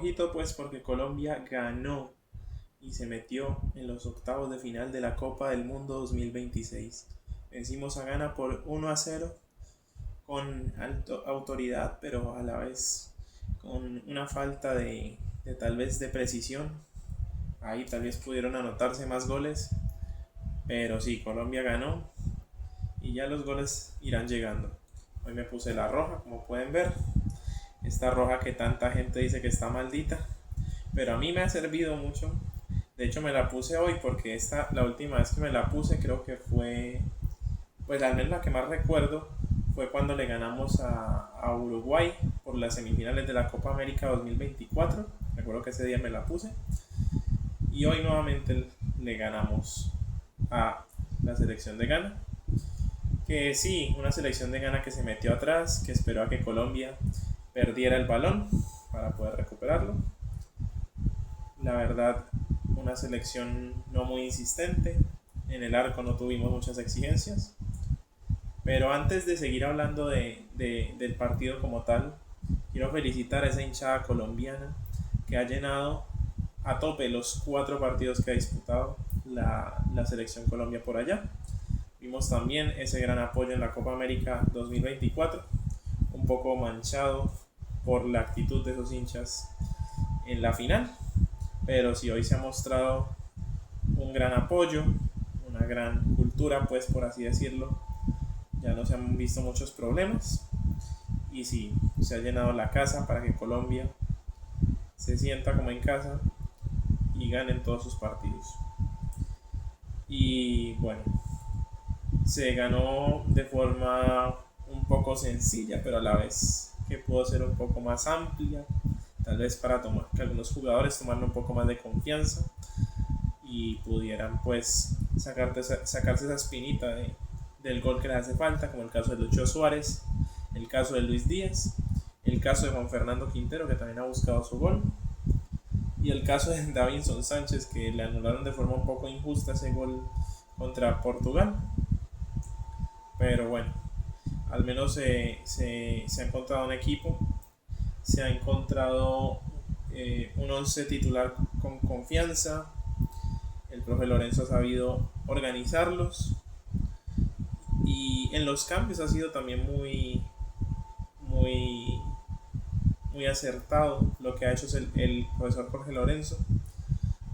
Ojito pues porque Colombia ganó y se metió en los octavos de final de la Copa del Mundo 2026. Vencimos a Ghana por 1-0 con autoridad, pero a la vez con una falta de tal vez de precisión. Ahí tal vez pudieron anotarse más goles, pero sí, Colombia ganó y ya los goles irán llegando. Hoy me puse la roja, como pueden ver, esta roja que tanta gente dice que está maldita, pero a mí me ha servido mucho. De hecho me la puse hoy porque la última vez que me la puse creo que fue, pues al menos la que más recuerdo, fue cuando le ganamos a Uruguay por las semifinales de la Copa América 2024. Recuerdo que ese día me la puse. Y hoy nuevamente le ganamos a la selección de Ghana. Que sí, una selección de Ghana que se metió atrás, que esperó a que Colombia perdiera el balón para poder recuperarlo. La verdad, una selección no muy insistente. En el arco no tuvimos muchas exigencias. Pero antes de seguir hablando del partido como tal, quiero felicitar a esa hinchada colombiana que ha llenado a tope los 4 partidos que ha disputado la selección Colombia por allá. Vimos también ese gran apoyo en la Copa América 2024, un poco manchado por la actitud de esos hinchas en la final, pero sí hoy se ha mostrado un gran apoyo, una gran cultura, pues por así decirlo. Ya no se han visto muchos problemas y sí, se ha llenado la casa para que Colombia se sienta como en casa y gane en todos sus partidos. Y bueno, se ganó de forma un poco sencilla, pero a la vez que pudo ser un poco más amplia, tal vez para que algunos jugadores tomaran un poco más de confianza y pudieran pues sacarse esa espinita del gol que les hace falta, como el caso de Lucho Suárez, el caso de Luis Díaz, el caso de Juan Fernando Quintero, que también ha buscado su gol, y el caso de Davinson Sánchez, que le anularon de forma un poco injusta ese gol contra Portugal. Pero bueno, al menos se ha encontrado un equipo, se ha encontrado un once titular con confianza. El profe Lorenzo ha sabido organizarlos y en los cambios ha sido también muy, muy acertado lo que ha hecho el profesor Jorge Lorenzo.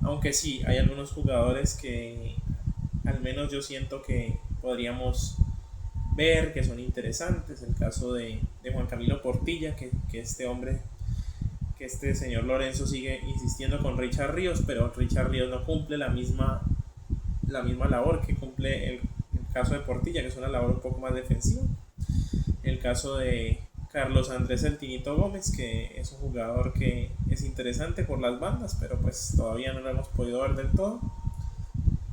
Aunque sí, hay algunos jugadores que al menos yo siento que podríamos ver que son interesantes. El caso de Juan Camilo Portilla, que este hombre, que este señor Lorenzo sigue insistiendo con Richard Ríos, pero Richard Ríos no cumple la misma labor que cumple el caso de Portilla, que es una labor un poco más defensiva. El caso de Carlos Andrés El Tinito Gómez, que es un jugador que es interesante por las bandas, pero pues todavía no lo hemos podido ver del todo.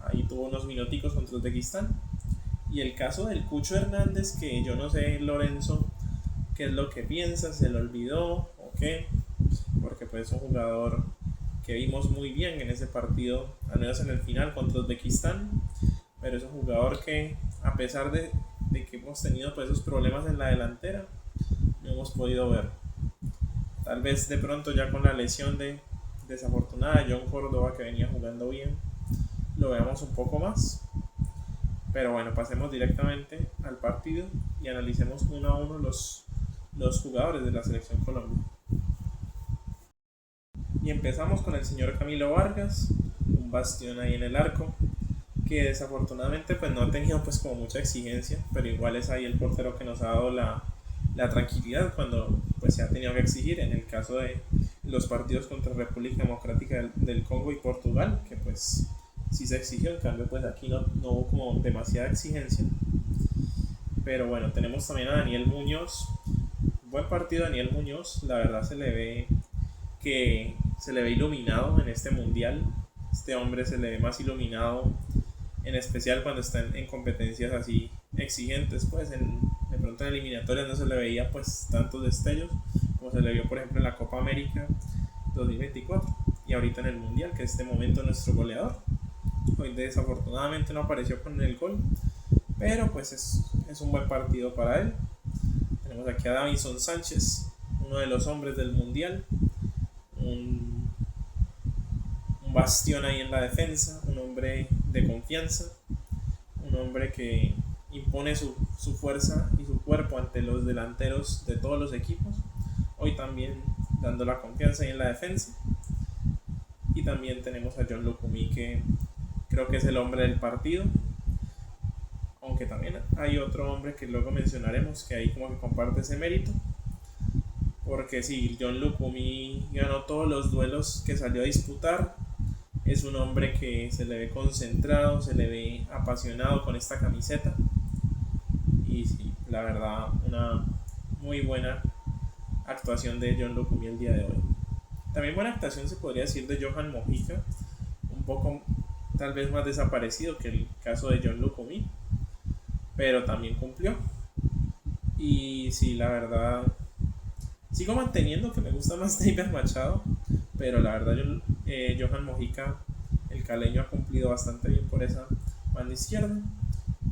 Ahí tuvo unos minuticos contra Uzbekistán. Y el caso del Cucho Hernández, que yo no sé, Lorenzo, qué es lo que piensa, se lo olvidó o qué, porque pues es un jugador que vimos muy bien en ese partido, al menos en el final contra Uzbekistán, pero es un jugador que a pesar de que hemos tenido pues esos problemas en la delantera, no hemos podido ver. Tal vez de pronto ya con la lesión desafortunada de John Córdoba, que venía jugando bien, lo veamos un poco más. Pero bueno, pasemos directamente al partido y analicemos uno a uno los jugadores de la selección Colombia. Y empezamos con el señor Camilo Vargas, un bastión ahí en el arco, que desafortunadamente pues no ha tenido pues como mucha exigencia, pero igual es ahí el portero que nos ha dado la tranquilidad cuando pues se ha tenido que exigir, en el caso de los partidos contra República Democrática del Congo y Portugal, que pues sí se exigió, en cambio pues aquí no hubo como demasiada exigencia. Pero bueno, tenemos también a Daniel Muñoz, buen partido Daniel Muñoz, la verdad se le ve iluminado en este mundial. Este hombre se le ve más iluminado, en especial cuando está en competencias así exigentes, pues de pronto en eliminatorias no se le veía pues tantos destellos como se le vio por ejemplo en la Copa América 2024 y ahorita en el mundial, que es este momento nuestro goleador. Hoy desafortunadamente no apareció con el gol, pero pues es un buen partido para él. Tenemos aquí a Davinson Sánchez, uno de los hombres del mundial, un bastión ahí en la defensa, un hombre de confianza, un hombre que impone su fuerza y su cuerpo ante los delanteros de todos los equipos. Hoy también dando la confianza ahí en la defensa. Y también tenemos a John Lukumi, que creo que es el hombre del partido. Aunque también hay otro hombre que luego mencionaremos que ahí como que comparte ese mérito. Porque sí, John Lukumi ganó todos los duelos que salió a disputar. Es un hombre que se le ve concentrado, se le ve apasionado con esta camiseta. Y sí, la verdad, una muy buena actuación de John Lukumi el día de hoy. También buena actuación se podría decir de Johan Mojica, un poco tal vez más desaparecido que el caso de John Lukumi, pero también cumplió. Y sí, la verdad, sigo manteniendo que me gusta más David Machado, pero la verdad Johan Mojica, el caleño, ha cumplido bastante bien por esa banda izquierda.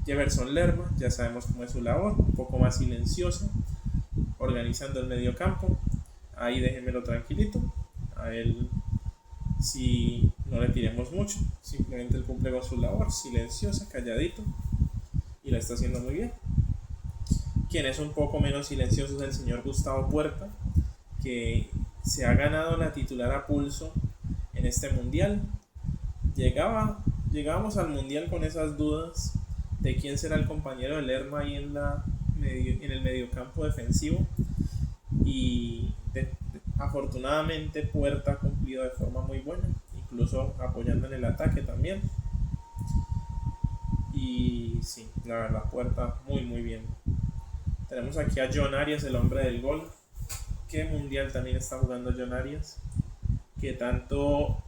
Jefferson Lerma, ya sabemos cómo es su labor, un poco más silenciosa, organizando el medio campo. Ahí déjenmelo tranquilito, a él si no le tiremos mucho, simplemente él cumple con su labor, silenciosa, calladito, y la está haciendo muy bien. Quien es un poco menos silencioso es el señor Gustavo Puerta, que se ha ganado la titular a pulso en este mundial. Llegábamos al mundial con esas dudas de quién será el compañero de Lerma ahí en el mediocampo defensivo, y afortunadamente Puerta ha cumplido de forma muy buena, incluso apoyando en el ataque también. Y sí, la verdad, Puerta muy muy bien. Tenemos aquí a John Arias, el hombre del gol. ¿Qué mundial también está jugando John Arias? Que tanto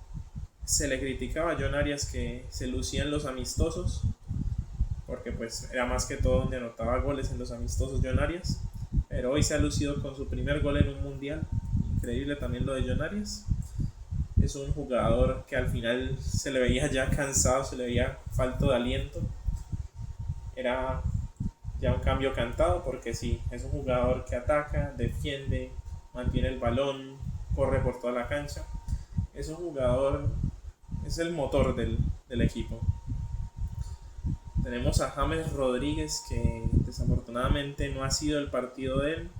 se le criticaba a John Arias que se lucía en los amistosos, porque pues era más que todo donde anotaba goles en los amistosos John Arias, pero hoy se ha lucido con su primer gol en un mundial. Increíble también lo de John Arias. Es un jugador que al final se le veía ya cansado, se le veía falto de aliento. Era ya un cambio cantado, porque sí, es un jugador que ataca, defiende, mantiene el balón, corre por toda la cancha. Es un jugador, es el motor del equipo. Tenemos a James Rodríguez, que desafortunadamente no ha sido el partido de él.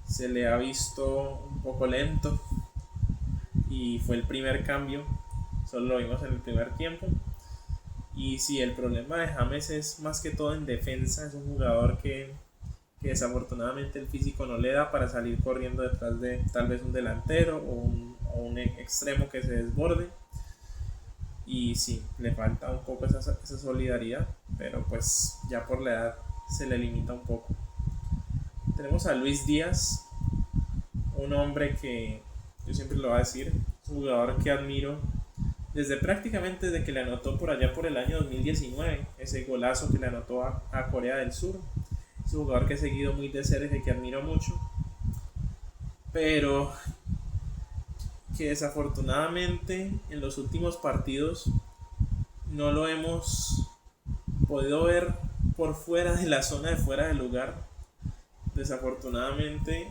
Se le ha visto un poco lento y fue el primer cambio, solo lo vimos en el primer tiempo. Y sí, el problema de James es más que todo en defensa. Es un jugador que desafortunadamente el físico no le da para salir corriendo detrás de tal vez un delantero o un extremo que se desborde. Y sí, le falta un poco esa solidaridad, pero pues ya por la edad se le limita un poco. Tenemos a Luis Díaz, un hombre que yo siempre lo voy a decir, es un jugador que admiro prácticamente desde que le anotó por allá por el año 2019, ese golazo que le anotó a Corea del Sur. Es un jugador que he seguido muy de cerca y que admiro mucho, pero que desafortunadamente en los últimos partidos no lo hemos podido ver por fuera de la zona de fuera de lugar. Desafortunadamente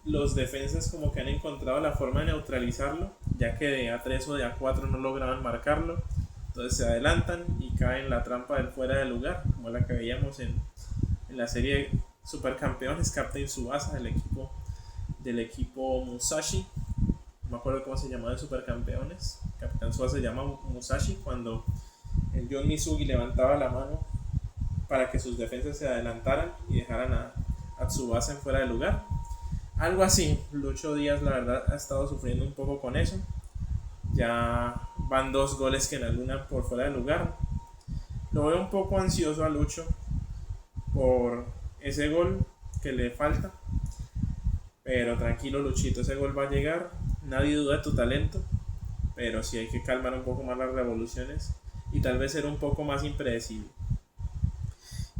los defensas como que han encontrado la forma de neutralizarlo, ya que de A3 o de A4 no lograban marcarlo. Entonces se adelantan y caen en la trampa del fuera de lugar, como la que veíamos en la serie Supercampeones, Captain Tsubasa del equipo Musashi. No me acuerdo cómo se llamaba el Supercampeones. Capitán Tsubasa se llama Musashi, cuando el John Mizugi levantaba la mano para que sus defensas se adelantaran y dejaran a Tsubasa en fuera de lugar. Algo así. Lucho Díaz, la verdad, ha estado sufriendo un poco con eso. Ya van 2 goles que en alguna por fuera de lugar. Lo veo un poco ansioso a Lucho por ese gol que le falta, pero tranquilo, Luchito, ese gol va a llegar. Nadie duda de tu talento, pero sí hay que calmar un poco más las revoluciones y tal vez ser un poco más impredecible.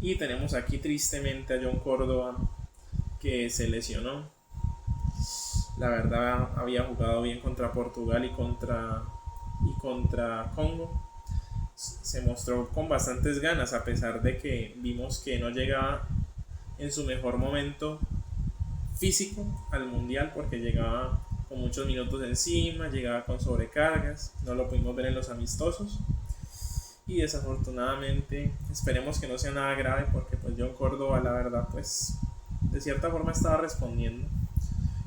Y tenemos aquí tristemente a John Córdoba, que se lesionó. La verdad había jugado bien contra Portugal y contra Congo. Se mostró con bastantes ganas, a pesar de que vimos que no llegaba en su mejor momento físico al mundial, porque llegaba con muchos minutos encima, llegaba con sobrecargas, no lo pudimos ver en los amistosos. Y desafortunadamente, esperemos que no sea nada grave, porque pues John Córdoba, la verdad, pues de cierta forma estaba respondiendo.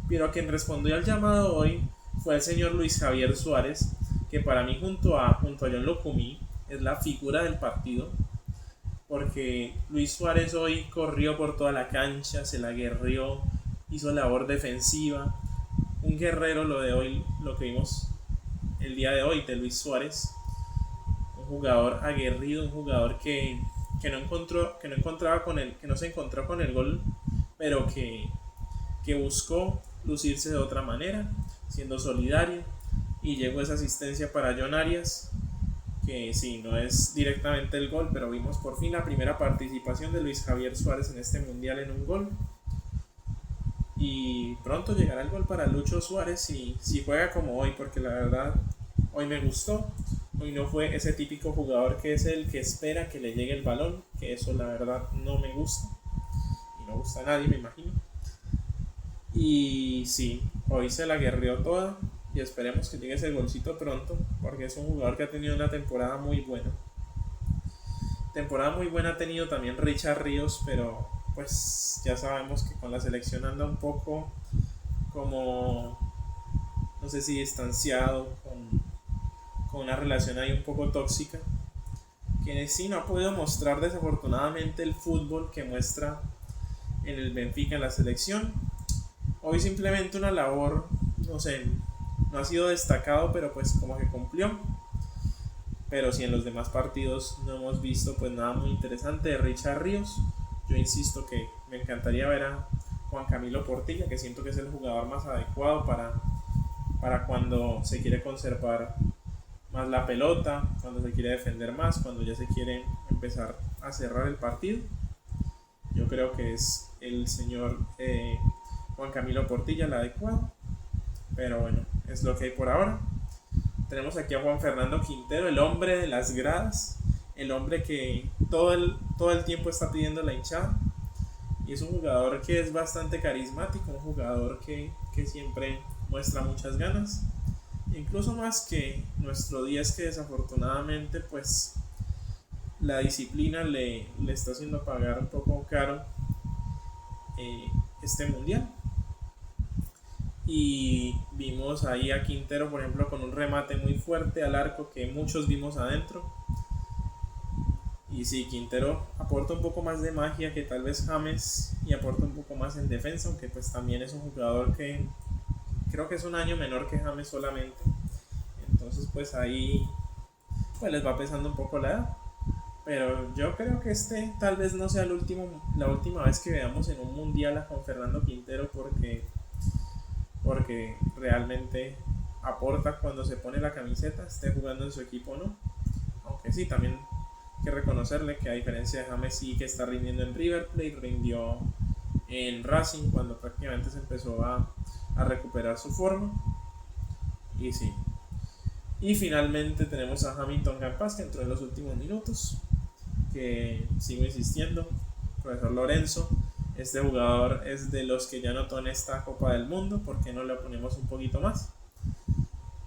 Pero quien respondió al llamado hoy fue el señor Luis Javier Suárez, que para mí junto a John Locumí es la figura del partido, porque Luis Suárez hoy corrió por toda la cancha, se la guerrió, hizo labor defensiva. Un guerrero lo de hoy, lo que vimos el día de hoy de Luis Suárez, un jugador aguerrido, un jugador que no se encontró con el gol, pero que buscó lucirse de otra manera, siendo solidario, y llegó esa asistencia para John Arias, que sí, no es directamente el gol, pero vimos por fin la primera participación de Luis Javier Suárez en este mundial en un gol. Y pronto llegará el gol para Lucho Suárez si juega como hoy, porque la verdad hoy me gustó. Hoy no fue ese típico jugador que es el que espera que le llegue el balón, que eso la verdad no me gusta, y no gusta a nadie, me imagino. Y sí, hoy se la guerreó toda, y esperemos que llegue ese golcito pronto, porque es un jugador que ha tenido una temporada muy buena. Temporada muy buena ha tenido también Richard Ríos, pero pues ya sabemos que con la selección anda un poco como, no sé si distanciado, con una relación ahí un poco tóxica, que sí no ha podido mostrar desafortunadamente el fútbol que muestra en el Benfica, en la selección. Hoy simplemente una labor, no sé, no ha sido destacado, pero pues como que cumplió. Pero si en los demás partidos no hemos visto pues nada muy interesante de Richard Ríos. Yo insisto que me encantaría ver a Juan Camilo Portilla, que siento que es el jugador más adecuado para cuando se quiere conservar más la pelota, cuando se quiere defender más, cuando ya se quiere empezar a cerrar el partido. Yo creo que es el señor Juan Camilo Portilla el adecuado, pero bueno, es lo que hay por ahora. Tenemos aquí a Juan Fernando Quintero, el hombre de las gradas, el hombre que todo el tiempo está pidiendo la hinchada, y es un jugador que es bastante carismático, un jugador que siempre muestra muchas ganas, incluso más que nuestro 10, que desafortunadamente pues la disciplina le está haciendo pagar un poco caro este mundial. Y vimos ahí a Quintero, por ejemplo, con un remate muy fuerte al arco que muchos vimos adentro. Y sí, Quintero aporta un poco más de magia que tal vez James, y aporta un poco más en defensa, aunque pues también es un jugador que creo que es un año menor que James solamente. Entonces pues ahí pues les va pesando un poco la edad. Pero yo creo que tal vez no sea la última vez que veamos en un mundial a Juan Fernando Quintero, porque realmente aporta cuando se pone la camiseta, esté jugando en su equipo o no. Aunque sí, también hay que reconocerle que a diferencia de James, sí que está rindiendo en River Plate, rindió en Racing cuando prácticamente se empezó a recuperar su forma. Y sí. Y finalmente tenemos a Hamilton Campas, que entró en los últimos minutos, que sigo insistiendo, profesor Lorenzo, este jugador es de los que ya notó en esta Copa del Mundo, ¿por qué no le ponemos un poquito más?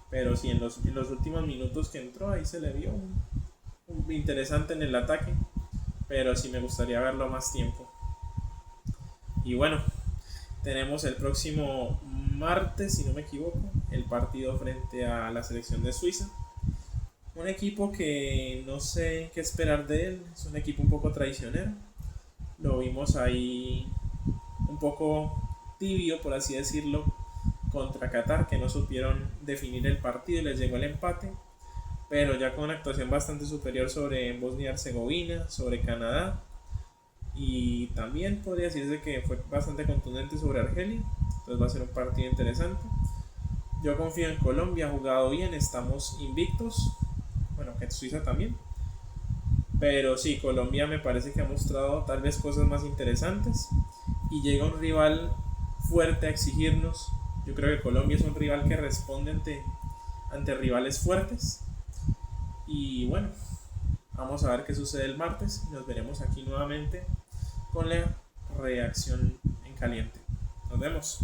Pero sí, en los últimos minutos que entró, ahí se le vio un interesante en el ataque, pero sí me gustaría verlo más tiempo. Y bueno, tenemos el próximo martes, si no me equivoco, el partido frente a la selección de Suiza. Un equipo que no sé qué esperar de él, es un equipo un poco traicionero. Lo vimos ahí un poco tibio, por así decirlo, contra Qatar, que no supieron definir el partido y les llegó el empate, pero ya con una actuación bastante superior sobre Bosnia y Herzegovina, sobre Canadá, y también podría decirse que fue bastante contundente sobre Argelia. Entonces va a ser un partido interesante. Yo confío en Colombia, ha jugado bien, estamos invictos, bueno, que Suiza también. Pero sí, Colombia me parece que ha mostrado tal vez cosas más interesantes, y llega un rival fuerte a exigirnos. Yo creo que Colombia es un rival que responde ante rivales fuertes. Y bueno, vamos a ver qué sucede el martes. Nos veremos aquí nuevamente con la reacción en caliente. Nos vemos.